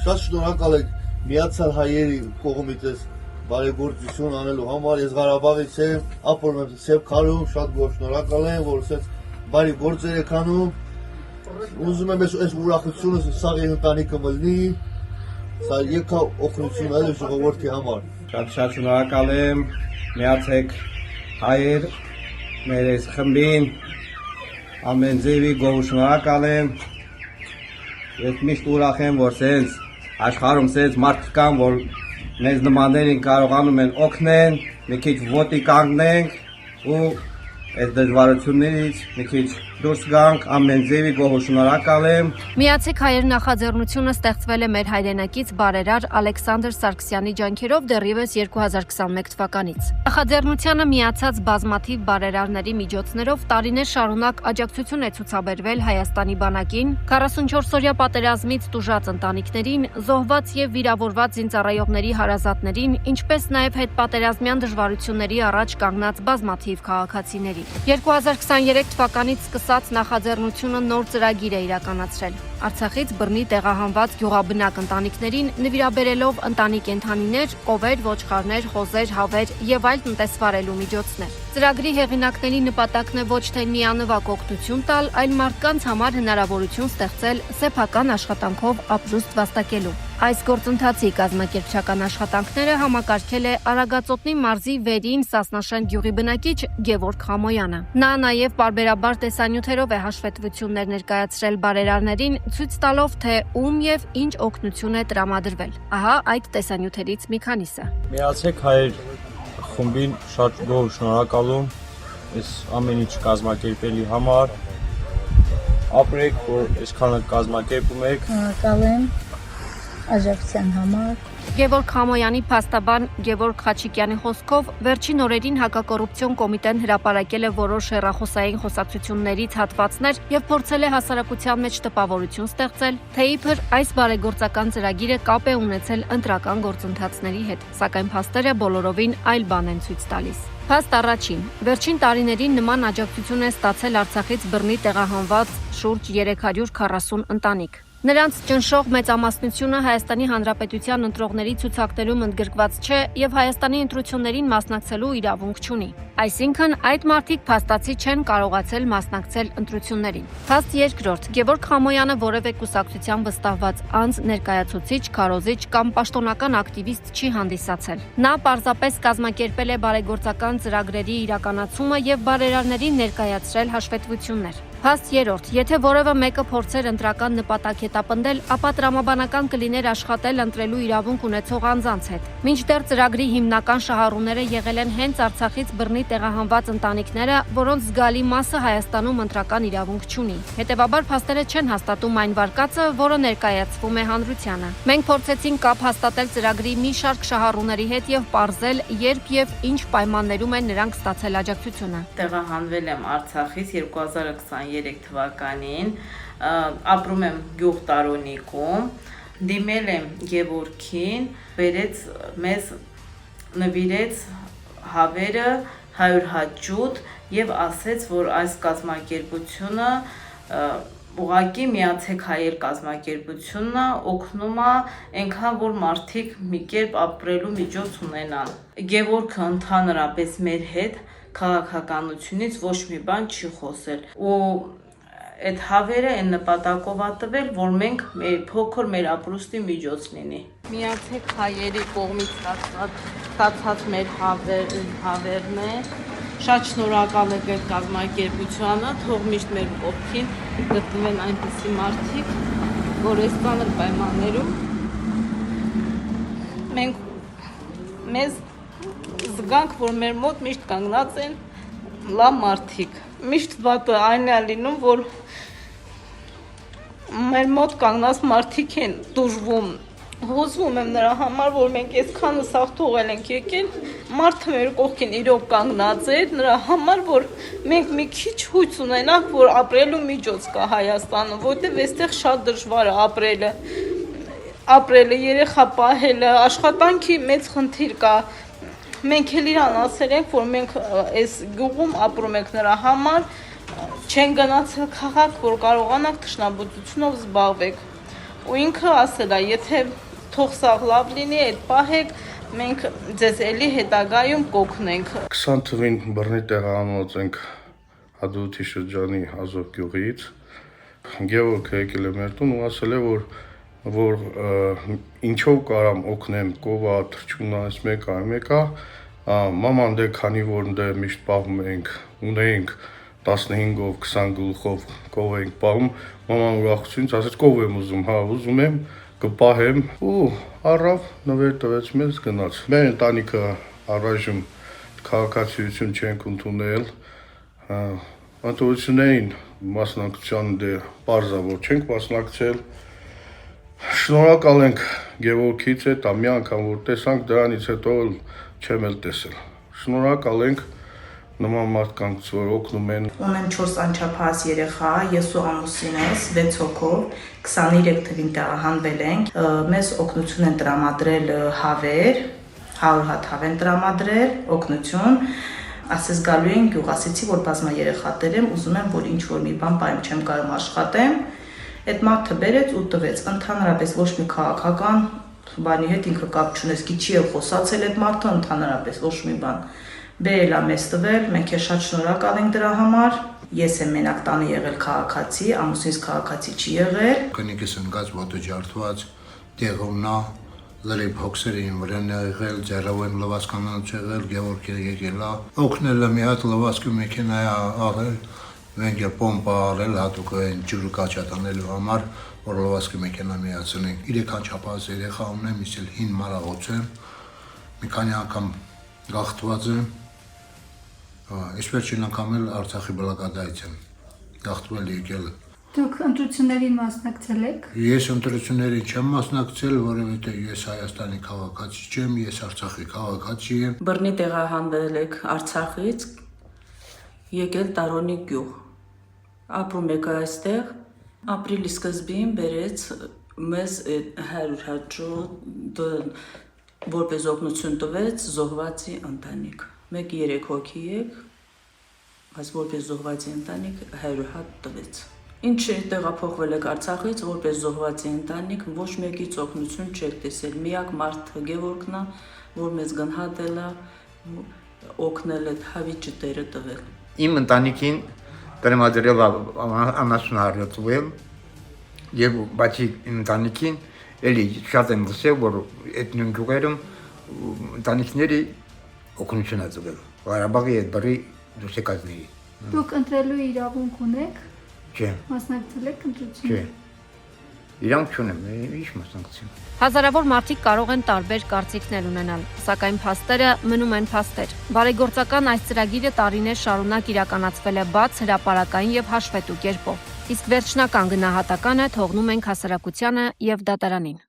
Շատ շնորհակալ եք Միացյալ Հայերի կողմից բարեգործություն անելու համար։ Ես Ղարաբաղից եմ, ապրում եմ Սև Քարում, շատ շնորհակալ եմ, որ այսպես բարի գործեր եք անում։ Ուզում եմ այս ուրախությունը սաղ ընտանիքը մլնի, սա եկա օգնություն այլ ժողովրդի համար։ Շատ շնորհակալ եմ, միացեք հայեր մեր այս խմբին, ամեն ձևի գոհ շնորհակալ եմ։ Ես միշտ ուրախ եմ, որ սենց աշխարհում սենց մարդիկ կան, որ մեզ նմաններին կարողանում են օգնեն, մի քիչ ոտի կանգնենք ու այս դժվարություններից մի քիչ դուրս գանք, ամեն ձևի գոհ շնորհակալ եմ։ Միացեք հայեր նախաձեռնությունը ստեղծվել է մեր հայրենակից բարերար Ալեքսանդր Սարգսյանի ջանքերով դեռևս 2021 թվականից։ Նախաձեռնությանը միացած բազմաթիվ բարերարների միջոցներով տարիներ շարունակ աջակցություն է ցուցաբերվել Հայաստանի բանակին, 44-օրյա պատերազմից տուժած ընտանիքներին, զոհված եւ վիրավորված զինծառայողների հարազատներին, ինչպես նաեւ հետպատերազմյան դժվարությունների առաջ կանգնած բազմաթիվ քաղաքացիների։ 2023 թվականից սկսած նախաձեռնությունը նոր ծրագիր է իրականացրել։ Արցախից բռնի տեղահանված գյուղաբնակ ընտանիքներին նվիրաբերելով ընտանի կենդանիներ, կովեր, ոչխարներ, խոզեր, հավեր եւ այլ տնտեսվարելու միջոցներ։ Ծրագրի հեղինակների նպատակն է ոչ թե միանվագ օգնություն տալ, այլ մարդկանց համար հնարավորություն ստեղծել սեփական աշխատանքով ապրուստ վաստակելու։ Այս գործընթացի կազմակերպչական աշխատանքները համակարգել է Արագածոտնի մարզի Վերին Սասնաշեն գյուղի բնակիչ Գևորգ Խամոյանը։ Նա նաև պարբերաբար տեսանյութերով է հաշվետվություններ ներկայացրել բարերարներին, ցույց տալով, թե ում եւ ինչ օգնություն է տրամադրվել։ Ահա այդ տեսանյութերից մի քանիսը։ Միացեք հայեր խումբին շատ գոհ շնորհակալ եմ այս ամեն ինչ կազմակերպելի համար։ Ապրեք, որ այսքանը կազմակերպում եք։ Շնորհակալ եմ աջակցության համար։ Գևորգ Խամոյանի փաստաբան Գևորգ Խաչիկյանի խոսքով վերջին օրերին հակակոռուպցիոն կոմիտեն հրապարակել է որոշ հեռախոսային խոսակցություններից հատվածներ եւ փորձել է հասարակության մեջ տպավորություն ստեղծել, թե իբր այս բարեգործական ծրագիրը կապ է ունեցել ընտրական գործընթացների հետ, սակայն փաստերը բոլորովին այլ բան են ցույց տալիս։ Փաստ առաջին, վերջին տարիներին նման աջակցություն է ստացել Արցախից բռնի տեղահանված շուրջ 340 ընտանիք։ Նրանց ճնշող մեծամասնությունը Հայաստանի Հանրապետության ընտրողների ցուցակներում ընդգրկված չէ եւ Հայաստանի ընտրություններին մասնակցելու իրավունք չունի։ Այսինքն այդ մարդիկ փաստացի չեն կարողացել մասնակցել ընտրություններին։ Փաստ երկրորդ, Գևորգ Խամոյանը որևէ կուսակցության վստահված անձ, ներկայացուցիչ, քարոզիչ կամ պաշտոնական ակտիվիստ չի հանդիսացել։ Նա պարզապես կազմակերպել է բարեգործական ծրագրերի իրականացումը եւ բարերարներին ներկայացրել հաշվետվություններ։ Փաստ երրորդ, եթե որևէ մեկը փորձեր ընտրական նպատակ հետապնդել, ապա տրամաբանական կլիներ աշխատել ընտրելու իրավունք ունեցող անձանց հետ։ Մինչդեռ ծրագրի հիմնական շահառուները եղել են հենց Արցախից բռնի տեղահանված ընտանիքները, որոնց զգալի մասը Հայաստանում ընտրական իրավունք չունի։ Հետևաբար փաստերը չեն հաստատում այն վարկածը, որը ներկայացվում է հանրությանը։ Մենք փորձեցինք կապ հաստատել ծրագրի մի շարք շահառուների հետ եւ պարզել, երբ եւ ինչ պայմաններում են նրանք ստացել աջակցությունը։ Տեղահանվել եմ Արցախից 2023 թվականին, ապրում եմ գյուղ Տարոնիկում, դիմել եմ Գևորգին, բերեց մեզ նվիրեց հավերը 100 հաճուտ եւ ասեց, որ այս կազմակերպությունը ուղղակի միացեք հայեր կազմակերպությունը օգնում է այնքան, որ մարդիկ մի կերպ ապրելու միջոց ունենան։ Գևորգը ընդհանրապես մեր հետ քաղաքականությունից ոչ մի բան չի խոսել ու այդ հավերը այն նպատակով ա տվել, որ մենք փոքր մեր ապրուստի միջոց լինի։ Միացեք հայերի կողմից ստացած մեր հավերն է։ Շատ շնորհակալ եք այդ կազմակերպությանը, թող միշտ մեր կողքին գտնվեն այնպիսի մարդիկ, որ այս ծանր պայմաններում մեզ զգանք, որ մեր մոտ միշտ կանգնած են լավ մարդիկ։ Միշտ վատը այն է լինում, որ մեր մոտ կանգնած մարդիկ են տուժվում։ Հուզվում եմ նրա համար, որ մենք այսքանը սաղ թողել ենք եկել, մարդը մեր կողքին իրոք կանգնած էր, նրա համար, որ մենք մի քիչ հույս ունենանք, որ ապրելու միջոց կա Հայաստանում, որտեղ այստեղ շատ դժվար է ապրելը, երեխա պահելը, աշխատանքի մեծ խնդիր կա։ Մենք էլ իրան ասել ենք, որ մենք այս գյուղում ապրում ենք նրա համար, չեն գնացել քաղաք, որ կարողանանք թշնամությունով զբաղվեք։ ու ինքը ասել է, եթե թող սաղ լավ լինի, այդ պահեք մենք ձեզ էլի հետագայում կօգնենք։ 20 թվին բռնի տեղահանված ենք Հադրութի շրջանի Ազով գյուղից։ Գևորգը եկել է մեր տուն ու ասել է, որ ինչով կարամ օգնեմ, կովա, թրջունա, այս մեկա, մաման դե քանի որ դե միշտ պահում ենք, ունեինք 15-ով, 20 գլուխով կով ենք պահում, մաման ուրախությունից ասեց կով եմ ուզում, հա ուզում եմ, կպահեմ ու առավ, նվեր տվեց մեզ գնաց։ Մեր ընտանիքը առայժմ քաղաքացիություն չենք ընդունել, ընտրություններին մասնակցության դե պարզա որ չենք մասնակցել։ Շնորհակալ ենք Գևորգից հետ, մի անգամ որ տեսանք դրանից հետո չեմ էլ տեսել։ Շնորհակալ ենք նման մարդկանց, որ օգնում են։ Ունեմ 4 անչափահաս երեխա, ես ու ամուսինս 6 հոգով 23 թվին տեղահանվել ենք։ Մեզ օգնություն են տրամադրել հավեր, 100 հատ հավեն տրամադրել, օգնություն։ Ասես գալու են գյուղ, ասեցի, որ բազմա երեխաներ եմ, ուզում եմ, որ ինչ-որ մի բան պայեմ, չեմ կարող աշխատեմ։ Այդ մարդը բերեց ու տվեց, ընդհանրապես ոչ մի քաղաքական բանի հետ ինքը կապ չունես, գիչի է խոսացել այդ մարդը, ընդհանրապես ոչ մի բան։ Բերել է մեզ տվել, մենք է շատ շնորհակալ ենք դրա համար։ Ես եմ մենակ տանը եղել քաղաքացի, ամուսինս քաղաքացի չի եղել։ Կնիկս ընկած ոտը ջարդված, տեղումնա, լրիվ հոգսերին վրան է եղել, ձեռով եմ լվասկանանց եղել, Գևորգը եկել է։ Օգնել է մի հատ լվասկու մեքենա է արել, մենք է պոմպա արել, հատուկ են ջուրը կաչատանելու համար, որ լվասկու մեքենա միացնենք։ 3 անչափահաս երեխա ունեմ, ես էլ 5 մարաղոց եմ, մի քանի անգամ գաղթված եմ, այսպես չեն անգամ էլ Արցախի բլոկադայից եմ գաղթվել եկել։ Դուք ընտրություններին մասնակցել եք։ Ես ընտրություններին չեմ մասնակցել, որովհետև ես Հայաստանի քաղաքացի չեմ, ես Արցախի քաղաքացի եմ։ Բռնի տեղահանվել եք Արցախից, եկել Տարոնի գյուղ։ Ապրում եք այստեղ, ապրիլի սկզբին բերեց մեզ 100 հաճո որպես օգնություն տվեց զոհվածի ընտանիք։ Մեկ 3 հոգի եք, բայց որպես զոհվածի ընտանիք 100 հատ տվեց։ Ինչ տեղափոխվել եք Արցախից, որպես զոհվածի ընտանիք, ոչ մեկից օգնություն չեք տեսել։ Միակ մարդը Գևորգն է, որ մեզ գնահատել է, օգնել է հավիճները տվել։ Իմ ընտանիքին տրամադրել անասունարյոծվել եւ բացի ընտանիքին էլի շատ եմ լսել, որ այդ նույն գյուղերում ընտանիքների օգնություն է տվել։ Ղարաբաղի այդ բռի դուսեկազների։ Դուք ընտրելու իրավունք ունեք։ Չէ։ Մասնակցել եք ընտրություններին։ Չէ։ Իրանք չունեմ, ինչ մասնակցեմ։ Հազարավոր մարդիկ կարող են տարբեր կարծիքներ ունենալ, սակայն փաստերը մնում են փաստեր։ Բարեգործական այս ծրագիրը տարիներ շարունակ իրականացվել է բաց, հրապարակային եւ հաշվետու կերպով։ Իսկ վերջնական գնահատականը թողնում ենք հասարակությանը եւ դատարանին։